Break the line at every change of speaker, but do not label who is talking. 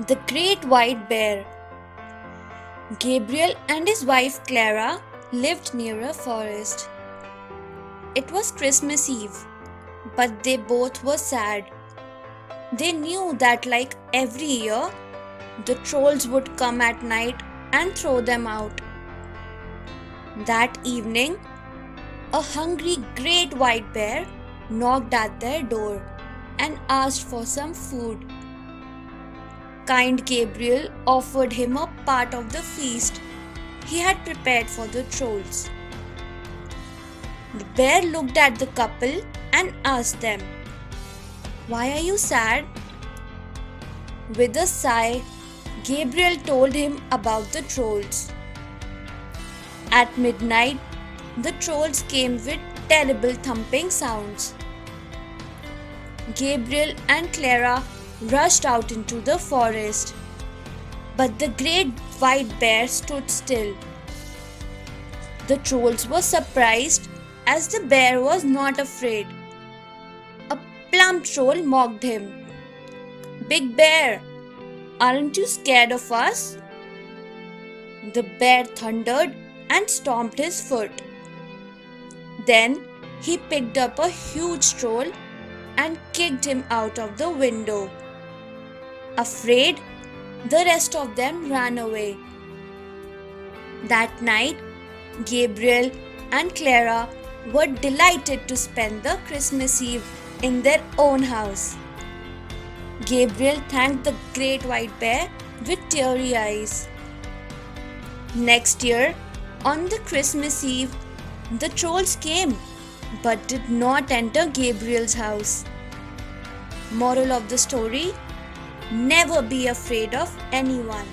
The Great White Bear. Gabriel and his wife Clara lived near a forest. It was Christmas Eve, but they both were sad. They knew that, like every year, the trolls would come at night and throw them out. That evening, a hungry great white bear knocked at their door and asked for some food. Kind Gabriel offered him a part of the feast he had prepared for the trolls. The bear looked at the couple and asked them, "Why are you sad?" With a sigh, Gabriel told him about the trolls. At midnight, the trolls came with terrible thumping sounds. Gabriel and Clara rushed out into the forest, but the great white bear stood still. The trolls were surprised as the bear was not afraid. A plump troll mocked him. "Big bear, aren't you scared of us?" The bear thundered and stomped his foot. Then he picked up a huge troll and kicked him out of the window. Afraid, the rest of them ran away. That night, Gabriel and Clara were delighted to spend the Christmas Eve in their own house. Gabriel thanked the great white bear with teary eyes. Next year, on the Christmas Eve, the trolls came but did not enter Gabriel's house. Moral of the story: never be afraid of anyone.